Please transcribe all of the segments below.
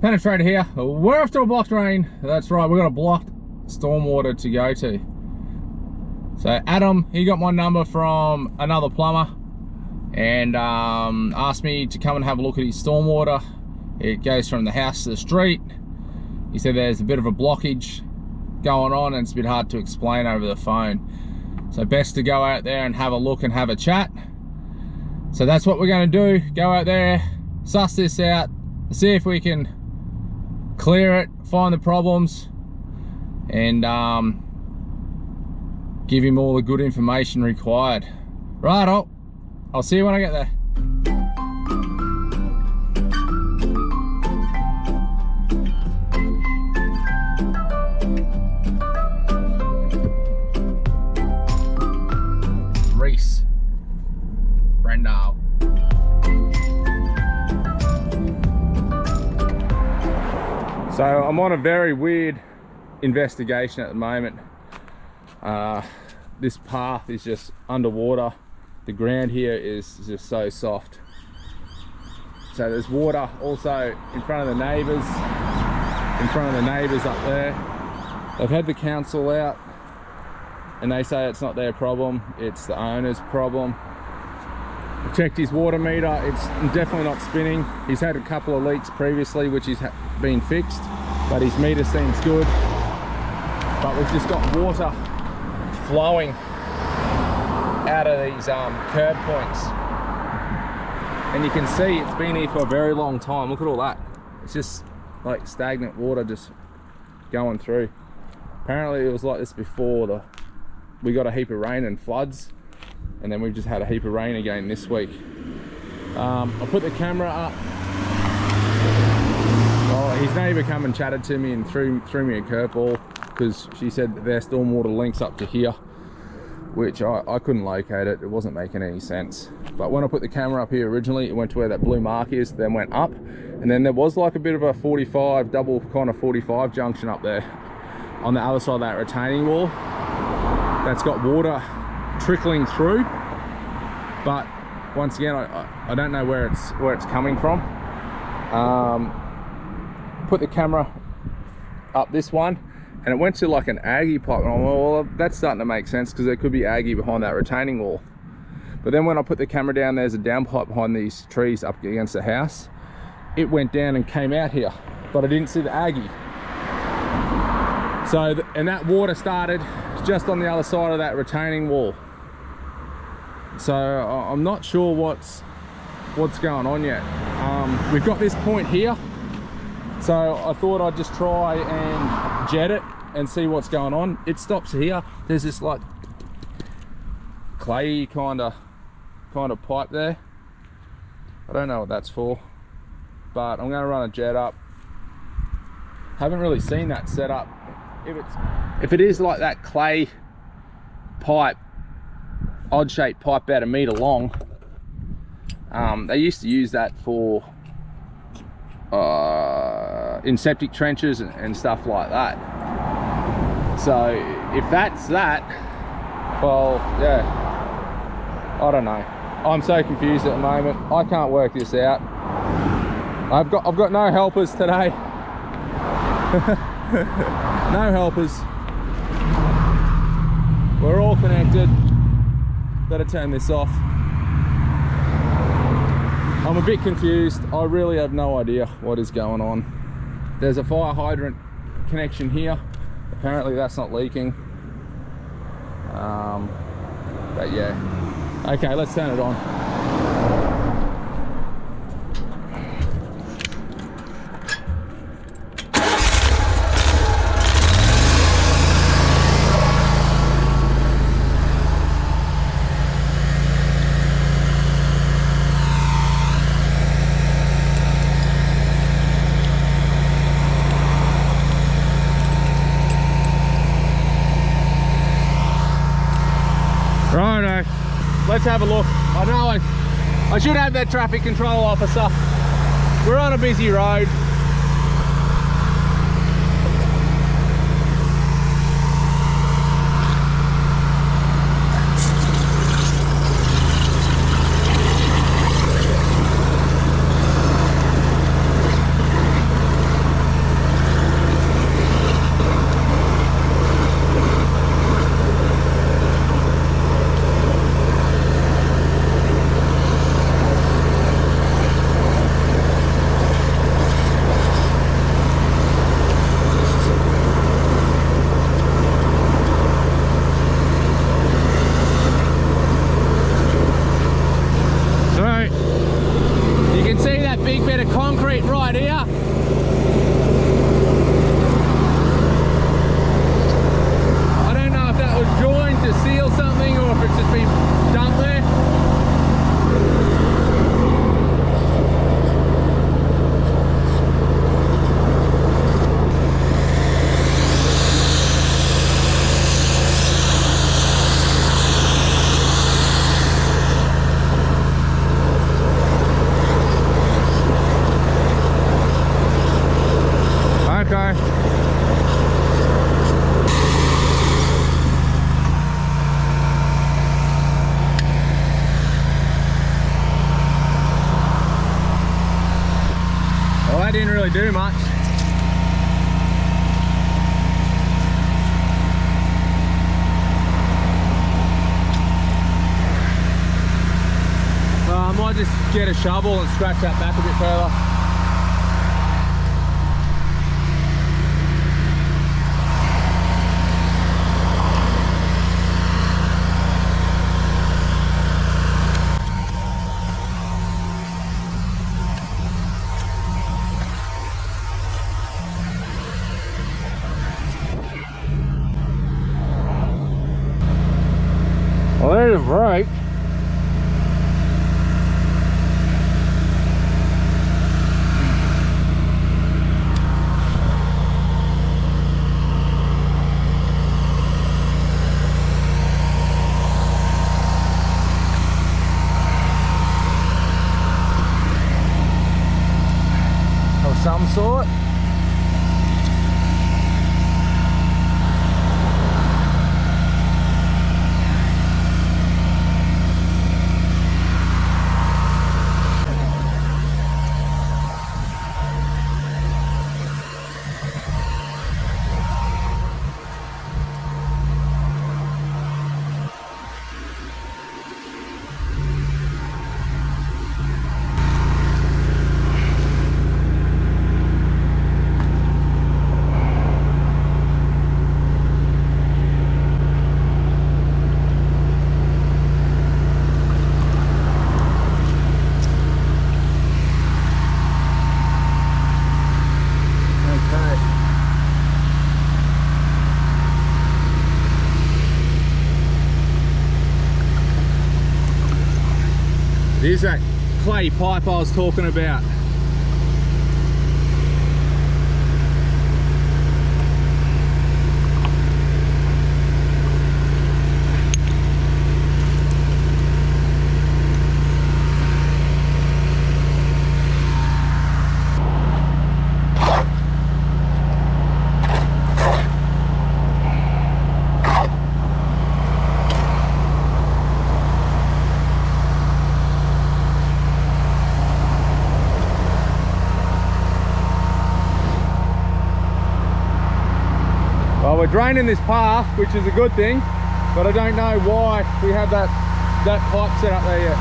Penetrator here. We're after a blocked drain. That's right, we've got a blocked stormwater to go to. So Adam, he got my number from another plumber and asked me to come and have a look at his stormwater. It goes from the house to the street. He said there's a bit of a blockage going on and it's a bit hard to explain over the phone. So best to go out there and have a look and have a chat. So that's what we're going to do. Go out there, suss this out, see if we can clear it, find the problems, and give him all the good information required. Right, I'll see you when I get there. Reese. Brendale. So I'm on a very weird investigation at the moment. This path is just underwater. The ground here is just so soft. So there's water also in front of the neighbours, up there. They've had the council out and they say it's not their problem, it's the owner's problem. I've checked his water meter, it's definitely not spinning. He's had a couple of leaks previously which has been fixed, but his meter seems good. But we've just got water flowing out of these curb points. And you can see it's been here for a very long time. Look at all that. It's just like stagnant water just going through. Apparently it was like this before we got a heap of rain and floods. And then we've just had a heap of rain again this week. I put the camera up. Oh, his neighbour come and chatted to me and threw me a curveball because she said that their stormwater links up to here, which I couldn't locate it. It wasn't making any sense. But when I put the camera up here originally, it went to where that blue mark is, then went up. And then there was like a bit of a 45, double kind of 45 junction up there on the other side of that retaining wall. That's got water trickling through, but once again I don't know where it's coming from. Put the camera up this one and it went to like an Aggie pipe, and I'm like, well, that's starting to make sense because there could be Aggie behind that retaining wall. But then when I put the camera down, there's a downpipe behind these trees up against the house. It went down and came out here, but I didn't see the Aggie. So and that water started just on the other side of that retaining wall. So I'm not sure what's going on yet. We've got this point here, so I thought I'd just try and jet it and see what's going on. It stops here. There's this like clay kind of pipe there. I don't know what that's for, but I'm going to run a jet up. Haven't really seen that set up. If it is like that clay pipe, odd shaped pipe about 1 meter long, they used to use that for in septic trenches and stuff like that. So if that's that, well, yeah, I don't know. I'm so confused at the moment. I can't work this out. I've got no helpers today. No helpers. We're all connected. Better turn this off. I'm a bit confused. I really have no idea what is going on. There's a fire hydrant connection here. Apparently that's not leaking. But yeah. Okay, let's turn it on. Righto, let's have a look. I know I should have that traffic control officer. We're on a busy road. big bit of concrete right here. I don't know if that was joined to seal something or if it's just been dumped there. Okay. Well, that didn't really do much. I might just get a shovel and scratch that back a bit further. Well, there's a break. Of some sort. There's that clay pipe I was talking about. Well, we're draining this path, which is a good thing, but I don't know why we have that pipe set up there yet.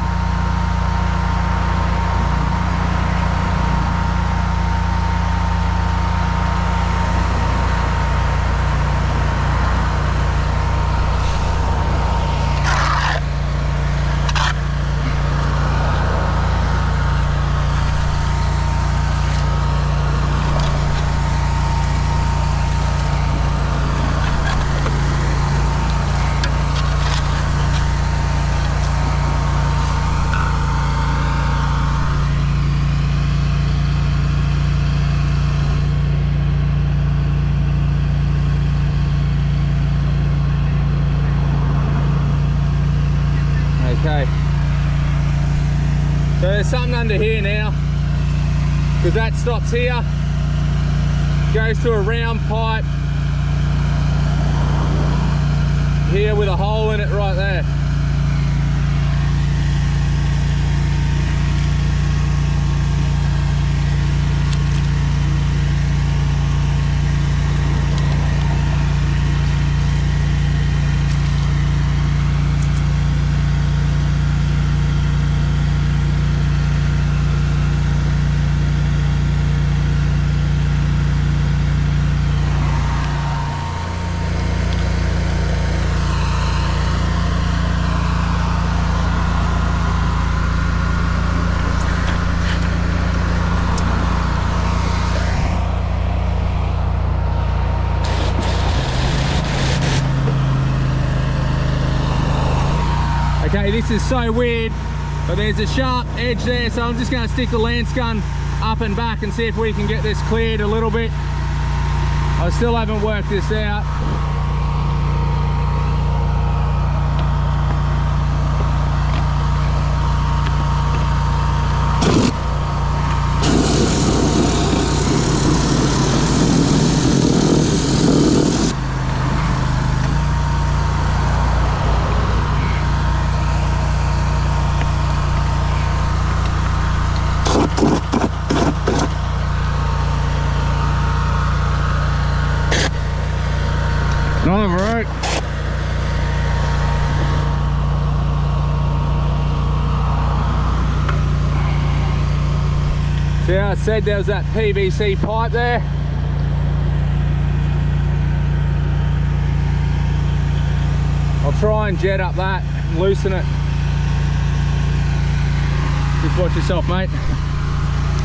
Okay, so there's something under here now, because that stops here, goes to a round pipe here with a hole in it right there. See, this is so weird, but there's a sharp edge there, so I'm just going to stick the lance gun up and back and see if we can get this cleared a little bit. I still haven't worked this out. All right. See how I said there was that PVC pipe there? I'll try and jet up that and loosen it. Just watch yourself, mate.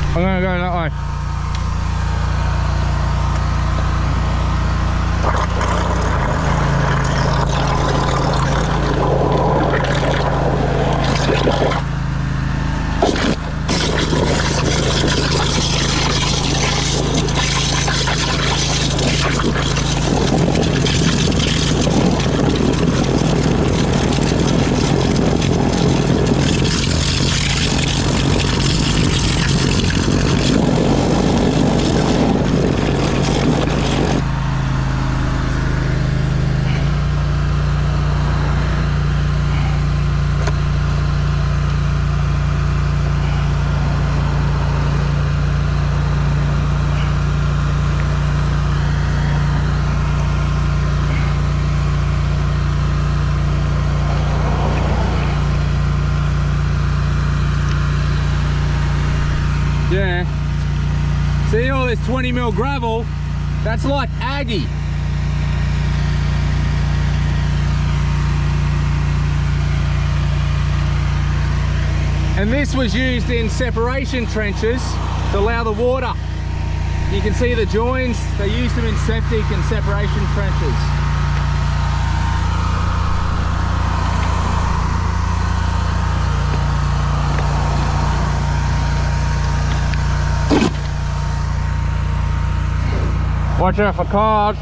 I'm gonna go that way. Yeah. See all this 20mm gravel? That's like Aggie. And this was used in separation trenches to allow the water. You can see the joins, they used them in septic and separation trenches. Watch out for cars.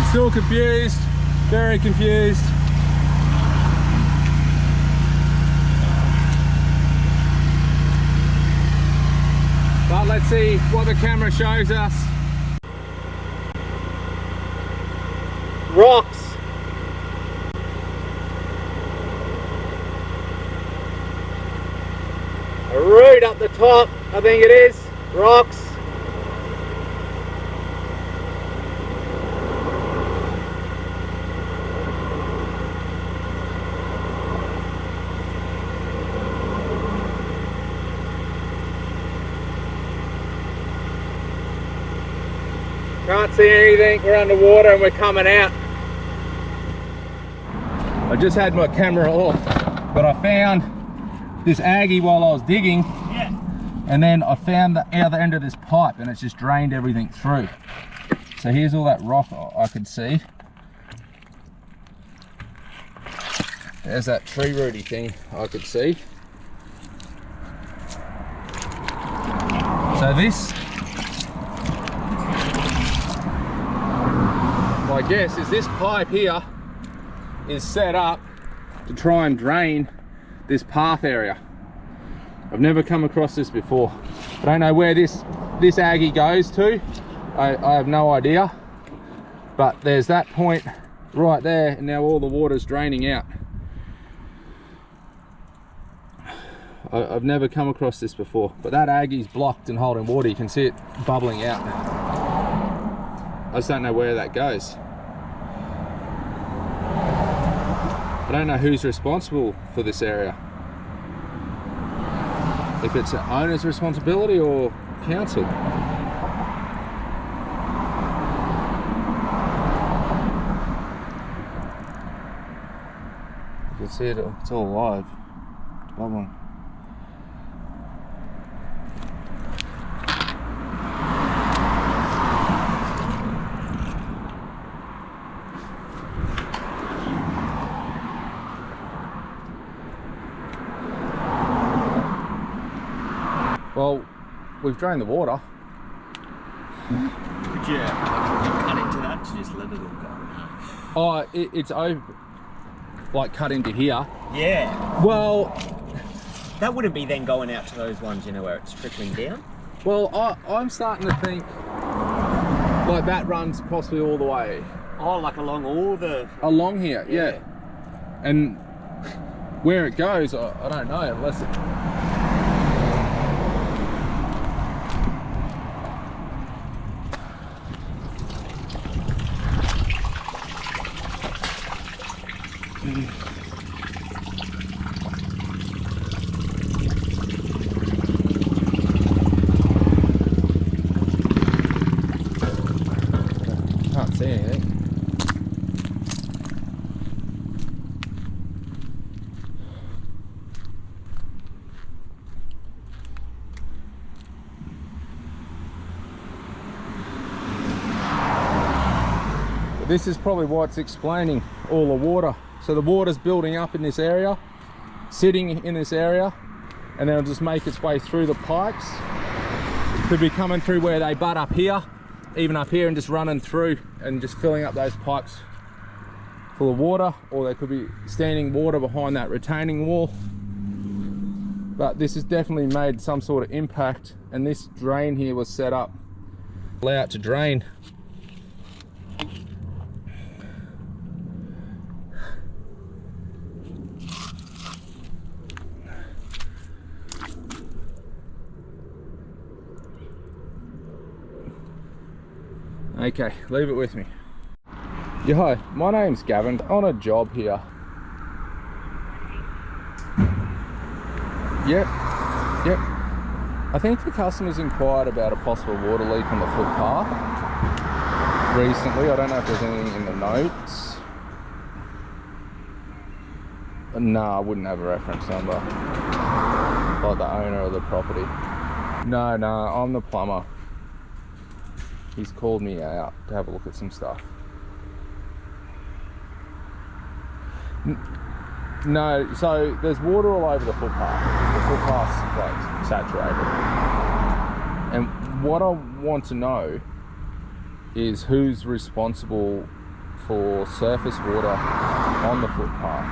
Still confused, very confused. But let's see what the camera shows us. Rocks. A root up the top, I think it is. Rocks. Can't see anything, we're underwater and we're coming out. I just had my camera off, but I found this Aggie while I was digging. Yeah. And then I found the other end of this pipe and it's just drained everything through. So here's all that rock I could see. There's that tree rooty thing I could see. So this my guess is this pipe here is set up to try and drain this path area. I've never come across this before. I don't know where this Aggie goes to. I have no idea. But there's that point right there, and now all the water's draining out. I've never come across this before, but that Aggie's blocked and holding water. You can see it bubbling out. I just don't know where that goes. I don't know who's responsible for this area. If it's an owner's responsibility or council. You can see it, it's all alive. It's bubbling. Well, we've drained the water. Could you cut into that to just let it all go? Oh, it's over, like cut into here. Yeah. Well, that wouldn't be then going out to those ones, you know, where it's trickling down? Well, I'm starting to think like that runs possibly all the way. Oh, like along all the... Along here, yeah. And where it goes, I don't know, unless it... Can't see anything. But this is probably what's explaining all the water. So the water's building up in this area, sitting in this area, and then it'll just make its way through the pipes. It could be coming through where they butt up here, even up here, and just running through and just filling up those pipes full of water, or there could be standing water behind that retaining wall. But this has definitely made some sort of impact, and this drain here was set up, allow it to drain. Okay, leave it with me. Yeah, hi, my name's Gavin. On a job here. Yep. I think the customer's inquired about a possible water leak on the footpath recently. I don't know if there's anything in the notes. No, I wouldn't have a reference number. Like the owner of the property. No, I'm the plumber. He's called me out to have a look at some stuff. No, so there's water all over the footpath. The footpath's like saturated. And what I want to know is who's responsible for surface water on the footpath.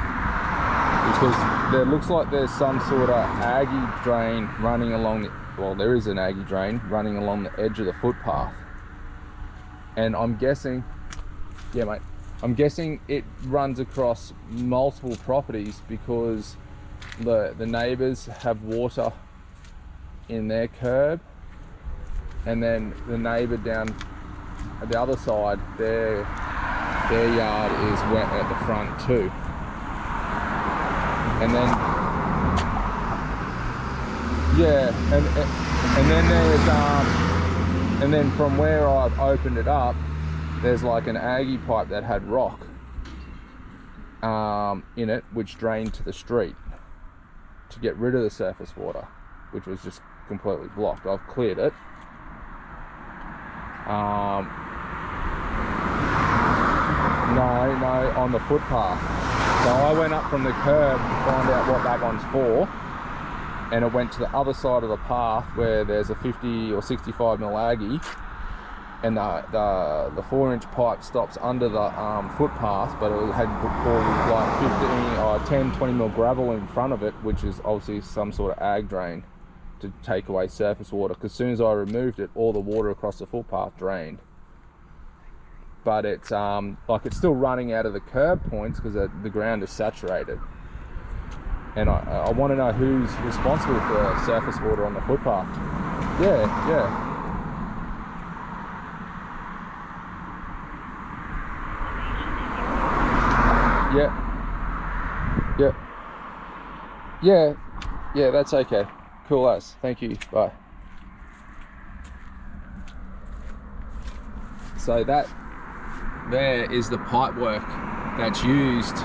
Because there looks like there's some sort of Aggie drain running along the, well, there is an Aggie drain running along the edge of the footpath. And I'm guessing, yeah mate, I'm guessing it runs across multiple properties because the neighbours have water in their curb, and then the neighbour down at the other side, their yard is wet at the front too. And then, yeah, and then there's and then from where I've opened it up, there's like an Aggie pipe that had rock in it, which drained to the street to get rid of the surface water, which was just completely blocked. I've cleared it. No, on the footpath. So I went up from the curb to find out what that one's for, and it went to the other side of the path where there's a 50 or 65 mil Aggie, and the 4-inch pipe stops under the footpath, but it had all like 10-20 mil gravel in front of it, which is obviously some sort of ag drain to take away surface water, because as soon as I removed it, all the water across the footpath drained. But it's like it's still running out of the curb points because the ground is saturated. And I want to know who's responsible for surface water on the footpath. Yeah. Yeah, that's okay. Cool as. Thank you. Bye. So that there is the pipe work that's used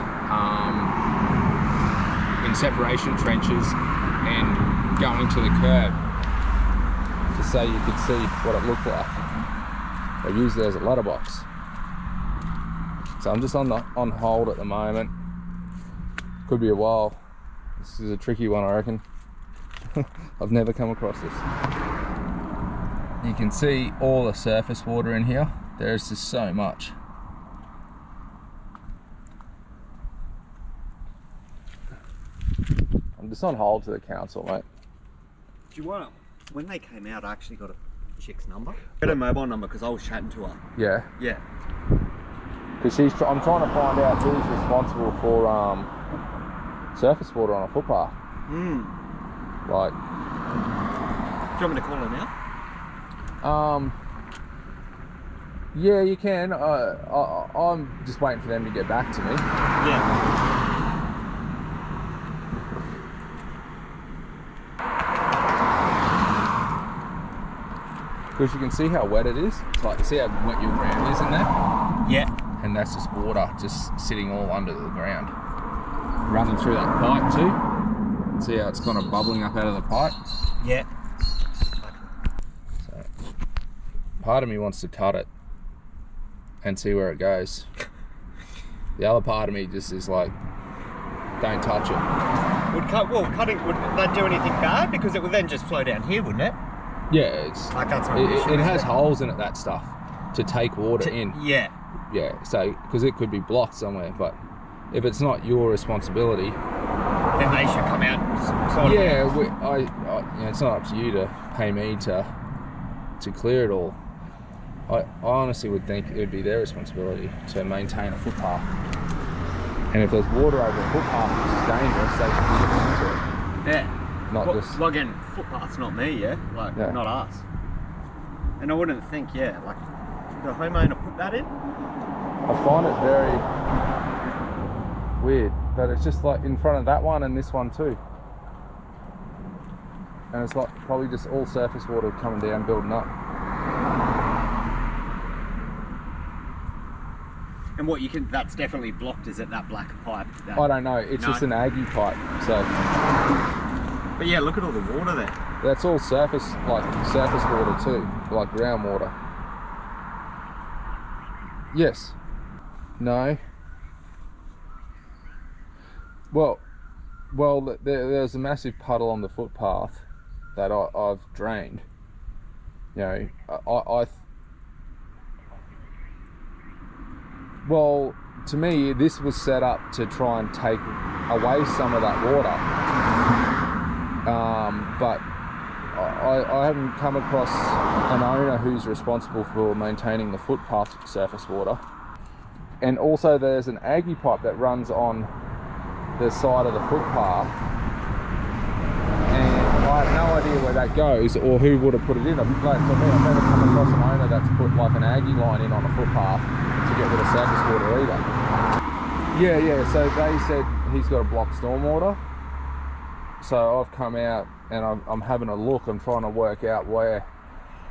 in separation trenches and going to the curb, just so you could see what it looked like. They used it as a letterbox. So I'm just on hold at the moment. Could be a while. This is a tricky one, I reckon. I've never come across this. You can see all the surface water in here. There's just so much. I'm just on hold to the council, mate. Do you want to, when they came out, I actually got a chick's number. Got her mobile number because I was chatting to her. Yeah? Yeah. Because I'm trying to find out who's responsible for surface water on a footpath. Like, do you want me to call her now? Yeah, you can. I'm just waiting for them to get back to me. Yeah. Because you can see how wet it is. It's like, see how wet your ground is in there? Yeah. And that's just water just sitting all under the ground. Running through that pipe too. See how it's kind of bubbling up out of the pipe? Yeah. So, part of me wants to cut it and see where it goes. The other part of me just is like, don't touch it. Would that do anything bad? Because it would then just flow down here, wouldn't it? Yeah, it's like that's it has holes in it, that stuff, to take water in. Yeah. Yeah, so because it could be blocked somewhere, but if it's not your responsibility, then they should come out. Sort of. Yeah, it's not up to you to pay me to clear it all. I honestly would think it would be their responsibility to maintain a footpath. And if there's water over a footpath, which is dangerous, they should be looking into it. Yeah. Well, again, footpath's not me, yeah? Like, not us. And I wouldn't think, like, the homeowner put that in? I find it very weird, but it's just like in front of that one and this one too. And it's like probably just all surface water coming down, building up. And what that's definitely blocked, is it, that black pipe? I don't know, it's just an Aggie pipe, so. But yeah, look at all the water there. That's all surface water too, like groundwater. Yes. No. Well, there's a massive puddle on the footpath that I've drained. You know, well, to me, this was set up to try and take away some of that water. But I haven't come across an owner who's responsible for maintaining the footpath surface water. And also there's an Aggie pipe that runs on the side of the footpath. And I have no idea where that goes or who would have put it in. I've never come across an owner that's put like an Aggie line in on a footpath to get rid of surface water either. Yeah, so they said he's got to block stormwater. So I've come out and I'm having a look. I'm trying to work out where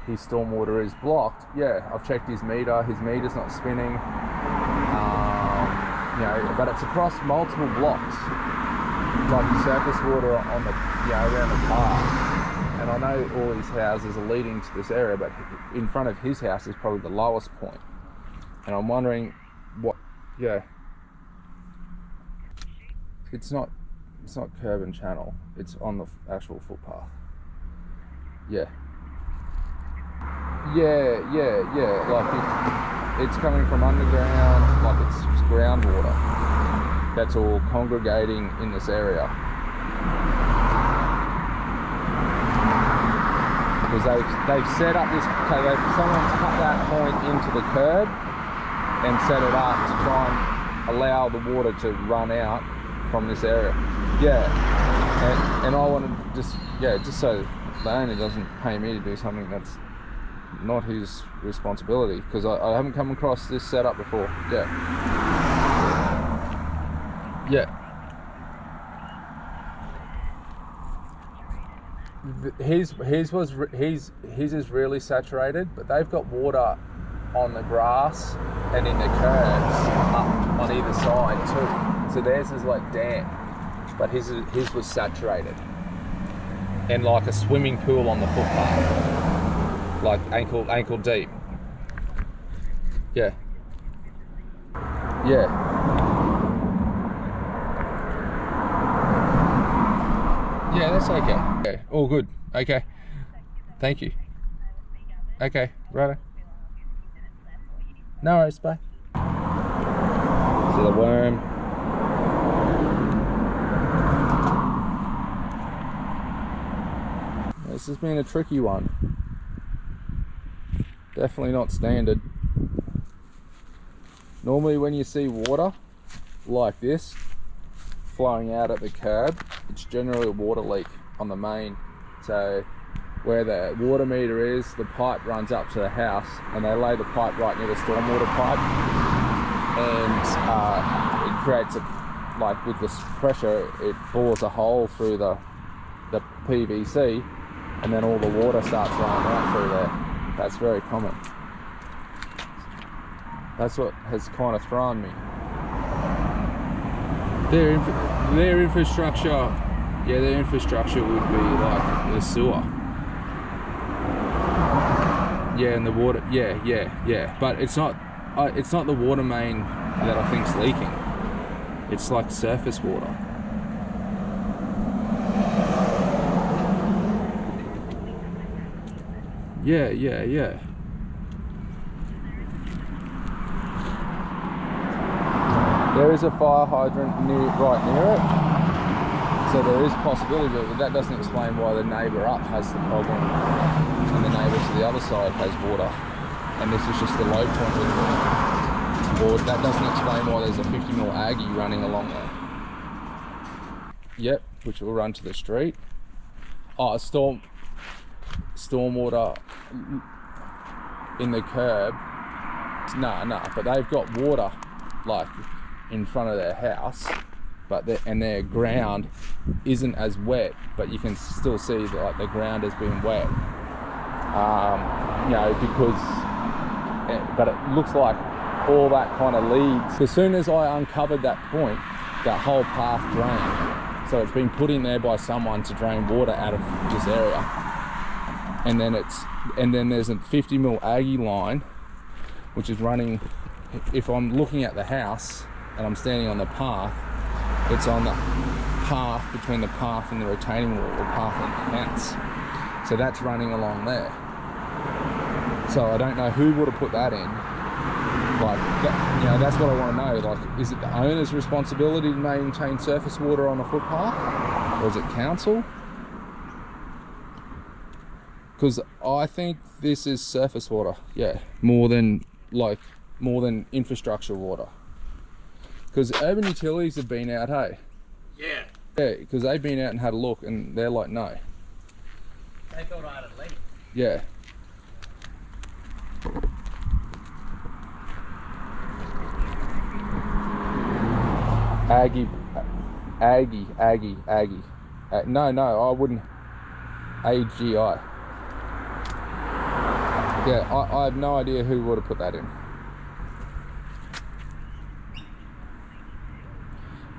his stormwater is blocked. Yeah, I've checked his meter. His meter's not spinning. You know, but it's across multiple blocks. Like the surface water on the, around the car. And I know all these houses are leading to this area, but in front of his house is probably the lowest point. And I'm wondering what, it's not curb and channel, it's on the actual footpath. Yeah. Yeah. Like if it's coming from underground, like it's groundwater that's all congregating in this area. Because they've set up this, someone's cut that point into the curb and set it up to try and allow the water to run out from this area. Yeah, and I want to just so the owner doesn't pay me to do something that's not his responsibility, because I haven't come across this setup before. Yeah. His is really saturated, but they've got water on the grass and in the curbs up on either side too. So theirs is like damp, but his was saturated, and like a swimming pool on the footpath, like ankle deep. Yeah. Yeah, that's okay. Okay, all good. Okay. Thank you. Okay, right. No worries, bye. So the worm. This has been a tricky one. Definitely not standard. Normally when you see water like this flowing out at the curb, it's generally a water leak on the main. So where the water meter is, the pipe runs up to the house, and they lay the pipe right near the stormwater pipe, and it creates like with this pressure, it bores a hole through the PVC, and then all the water starts running out through there. That's very common. That's what has kind of thrown me. Their infrastructure, their infrastructure would be like the sewer. Yeah, and the water, yeah. But it's not the water main that I think's leaking. It's like surface water. Yeah. There is a fire hydrant right near it, so there is possibility, but that doesn't explain why the neighbour up has the problem and the neighbour to the other side has water, and this is just the low point with the board. That doesn't explain why there's a 50mm Aggie running along there. Yep, which will run to the street. Oh, stormwater in the curb. Nah, but they've got water like in front of their house, but their ground isn't as wet, but you can still see that like the ground has been wet. But it looks like all that kind of leads. As soon as I uncovered that point, that whole path drained. So it's been put in there by someone to drain water out of this area. And then there's a 50mm Aggie line, which is running. If I'm looking at the house and I'm standing on the path, it's on the path between the path and the retaining wall, or path and the house. So that's running along there. So I don't know who would have put that in. Like, that's what I want to know. Like, is it the owner's responsibility to maintain surface water on a footpath, or is it council? Because I think this is surface water, more than infrastructure water. Because urban utilities have been out, hey? Yeah, because they've been out and had a look, and they're like, no. They thought I had a leak. Yeah. Aggie. No, I wouldn't. AGI. Yeah, I have no idea who would have put that in.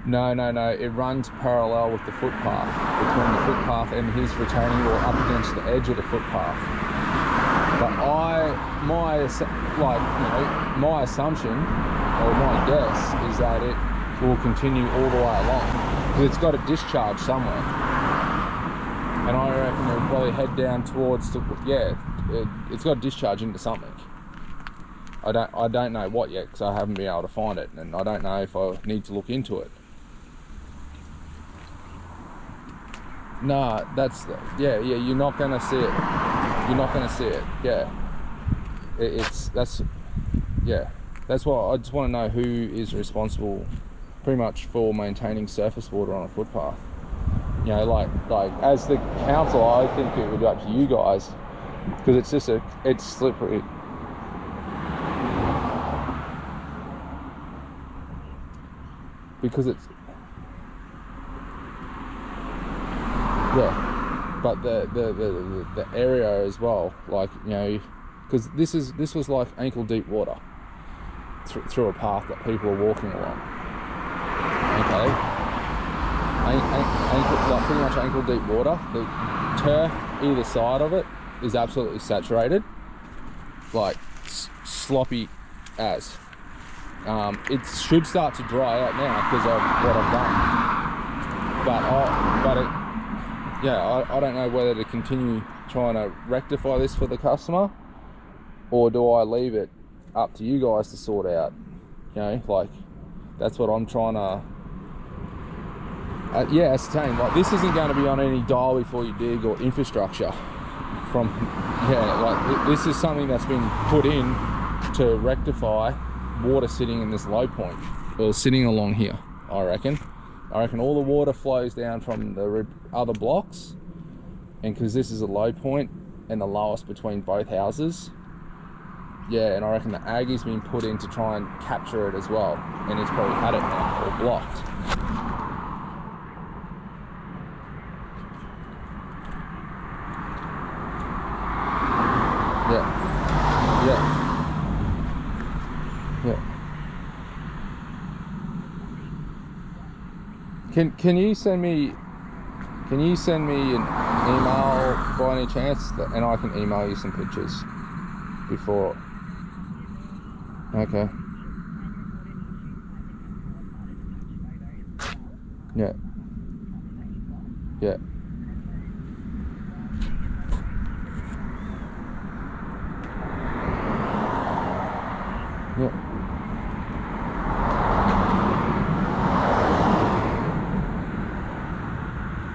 No, it runs parallel with the footpath, between the footpath and his retaining wall up against the edge of the footpath. But my assumption, or my guess, is that it will continue all the way along, because it's got a discharge somewhere. And I reckon it'll probably head down towards it's got to discharge into something. I don't know what yet, because I haven't been able to find it, and I don't know if I need to look into it. Nah, that's, yeah, you're not gonna see it. You're not gonna see it. Yeah, that's why I just want to know who is responsible, pretty much, for maintaining surface water on a footpath. You know, like as the council, I think it would be up to you guys, because it's slippery. Because it's, yeah, but the area as well, like, you know, because this was like ankle deep water through a path that people were walking along. Okay, like pretty much ankle deep water. The turf either side of it is absolutely saturated, like sloppy as. It should start to dry out now because of what I've done. I don't know whether to continue trying to rectify this for the customer, or do I leave it up to you guys to sort out. You know, like, that's what I'm trying to ascertain. Like, this isn't going to be on any dial before you dig or infrastructure from, like, this is something that's been put in to rectify water sitting in this low point, or sitting along here. I reckon all the water flows down from the other blocks, and because this is a low point and the lowest between both houses, and I reckon the Aggie's been put in to try and capture it as well, and it's probably had it now, or blocked. Yeah. Can you send me an email by any chance, and I can email you some pictures before? Okay. Yeah.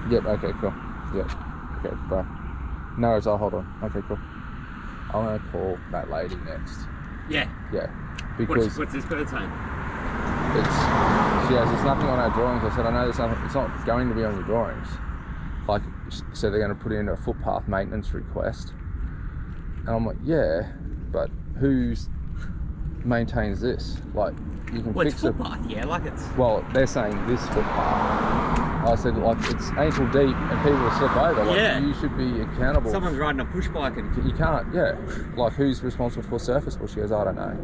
Yep, okay, cool. Yep. Okay, bye. No worries, I'll hold on. Okay, cool. I'm gonna call that lady next. Yeah. Yeah. Because what's this bird saying? She has, there's nothing on our drawings. I said, I know there's nothing, it's not going to be on your drawings. Like, so they're gonna put in a footpath maintenance request. And I'm like, yeah, but who's maintains this? Like, you can fix it. Footpath, yeah, like it's... Well, they're saying this footpath. I said, like, it's ankle deep and people will slip over. Like, you should be accountable. Someone's riding a push bike and... You can't, Like, who's responsible for surface? Well, she goes, I don't know.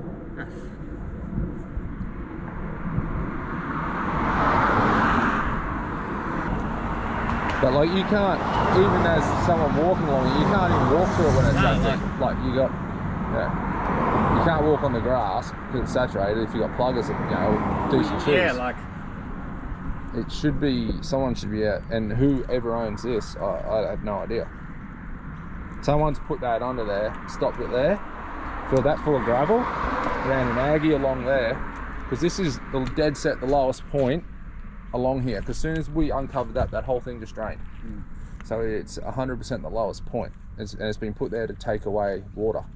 But, like, you can't, even as someone walking along, you can't even walk through it when it's saturated. Like, you got, you can't walk on the grass because it's saturated if you got pluggers, decent shoes. Yeah, like... It should be, someone should be out, and whoever owns this, I have no idea. Someone's put that onto there, stopped it there, filled that full of gravel, ran an Aggie along there, because this is the dead set, the lowest point along here, because as soon as we uncovered that whole thing just drained. So it's 100% the lowest point, and it's been put there to take away water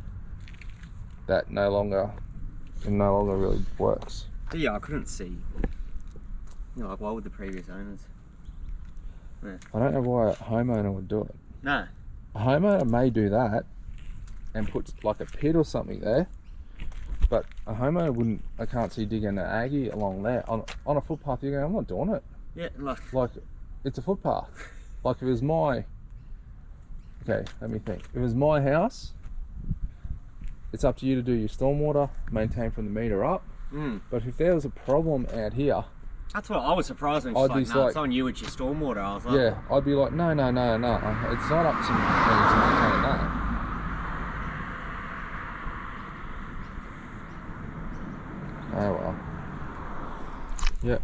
that no longer really works. Yeah, I couldn't see. Like, why would the previous owners? Yeah. I don't know why a homeowner would do it. No. A homeowner may do that and put like a pit or something there, but a homeowner wouldn't. I can't see digging an Aggie along there on a footpath. You go, I'm not doing it. Yeah, like it's a footpath. Like, if it was my, okay, let me think. If it was my house, it's up to you to do your stormwater, maintain from the meter up. But if there was a problem out here, that's what I was surprised when she's like, no, it's on you, it's your stormwater. I was like, yeah, I'd be like, no, it's not up to me to maintain that. Oh well. Yep.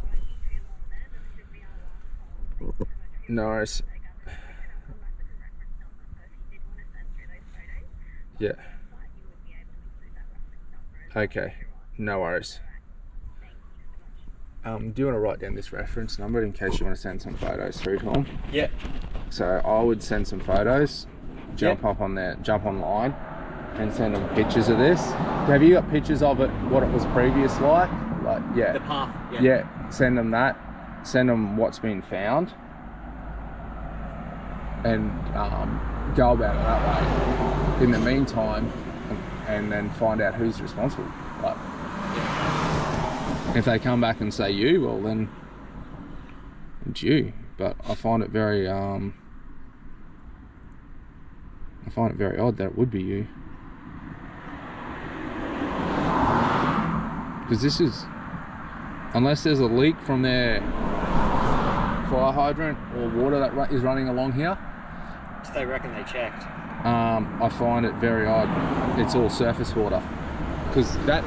No worries. Yeah. Okay, no worries. Do you want to write down this reference number in case you want to send some photos through to them? Yeah. So I would send some photos, jump online and send them pictures of this. Have you got pictures of it, what it was previous like? Like, yeah. The path, yeah. Yeah, send them that. Send them what's been found. And go about it that way. In the meantime, and then find out who's responsible. Like, if they come back and say you, well then it's you. But I find it very odd that it would be you, because this is, unless there's a leak from their fire hydrant or water that is running along here. So they reckon they checked. I find it very odd. It's all surface water, because their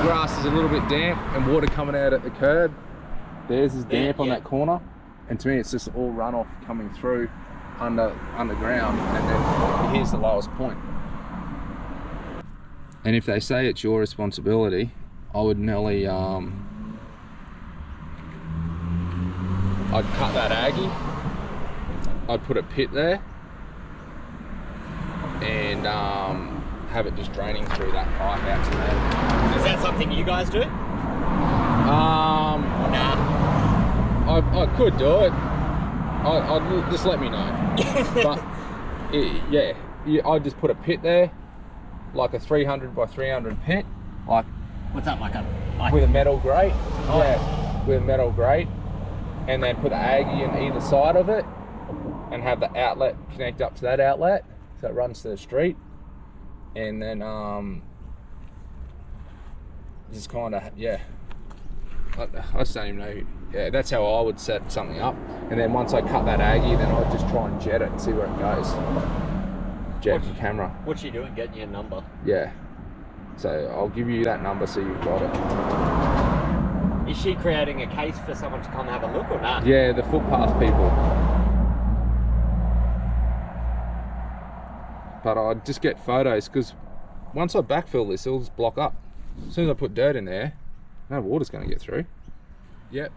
grass is a little bit damp and water coming out at the curb. Theirs is damp on that corner, and to me it's just all runoff coming through underground, and then here's the lowest point. And if they say it's your responsibility, I would nearly I'd cut that Aggie, I'd put a pit there, and have it just draining through that pipe out to there. Is that something you guys do? Nah. I could do it. I'd just let me know. But yeah, I'd just put a pit there, like a 300 by 300 pit, like what's that, like with a metal grate? Oh. Yeah, with a metal grate, and then put the Aggie in either side of it, and have the outlet connect up to that outlet, so it runs to the street, and then just kind of, yeah, I just don't even know. Yeah, that's how I would set something up. And then once I cut that Aggie, then I'd just try and jet it and see where it goes. Jet the camera. What's she doing? Getting your number? Yeah. So I'll give you that number so you've got it. Is she creating a case for someone to come have a look or not? Yeah, the footpath people. But I'd just get photos, because once I backfill this, it'll just block up. As soon as I put dirt in there, no water's going to get through. Yep.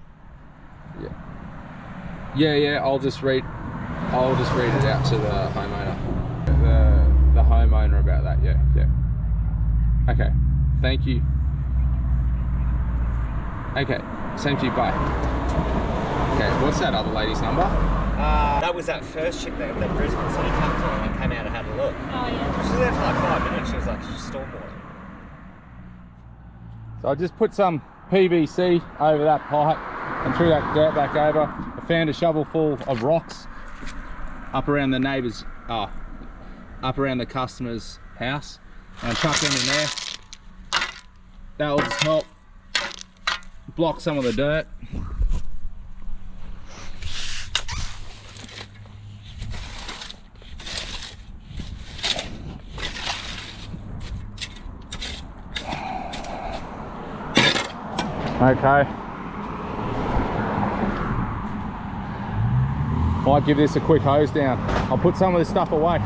Yeah. I'll just read it out to the homeowner. The homeowner about that. Yeah. Okay. Thank you. Okay. Same to you. Bye. Okay. What's that other lady's number? That was that first chick that Brisbane City Council and came out and had a look. Oh yeah. She was there for like 5 minutes. She was like, "She's stormwater." So I just put some PVC over that pipe and threw that dirt back over. I found a shovel full of rocks up around the neighbour's, up around the customer's house, and I chucked them in there. That will just help block some of the dirt. Okay. Might give this a quick hose down. I'll put some of this stuff away.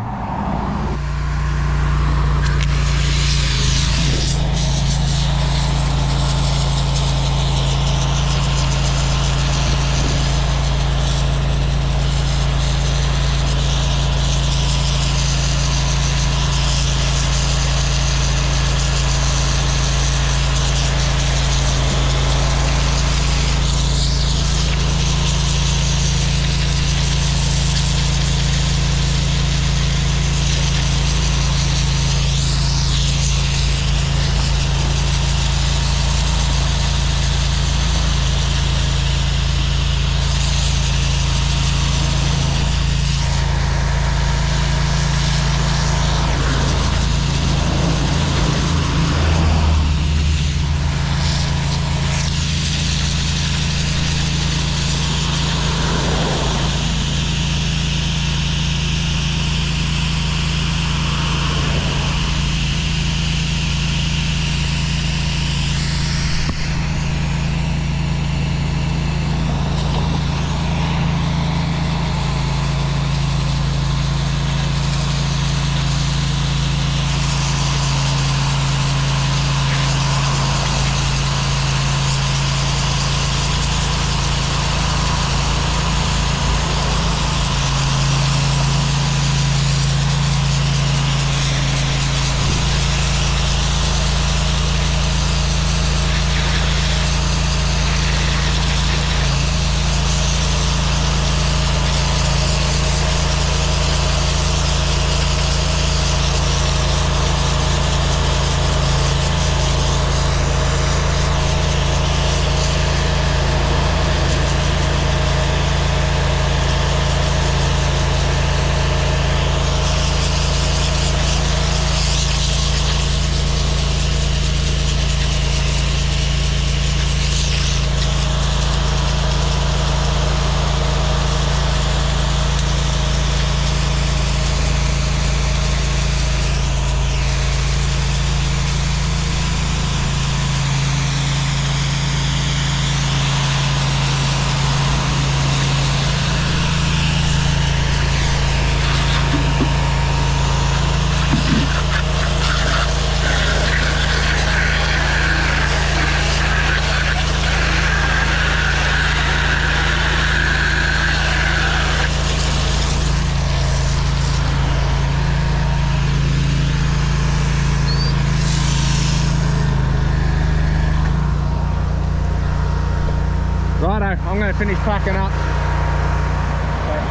Righto, I'm going to finish packing up.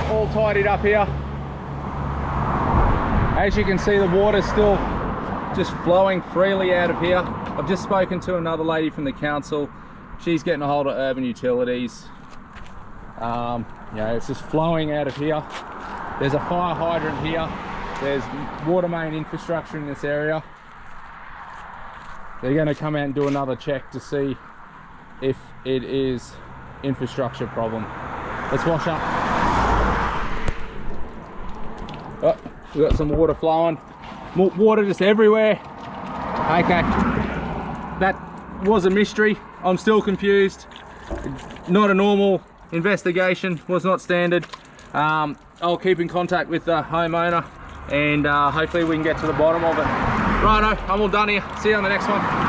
So, all tidied up here. As you can see, the water's still just flowing freely out of here. I've just spoken to another lady from the council. She's getting a hold of Urban Utilities. Yeah, it's just flowing out of here. There's a fire hydrant here. There's water main infrastructure in this area. They're going to come out and do another check to see if it is infrastructure problem. Let's wash up. Oh, we got some water flowing. Water just everywhere. Okay, that was a mystery. I'm still confused. Not a normal investigation, was not standard. I'll keep in contact with the homeowner and hopefully we can get to the bottom of it. Righto, I'm all done here. See you on the next one.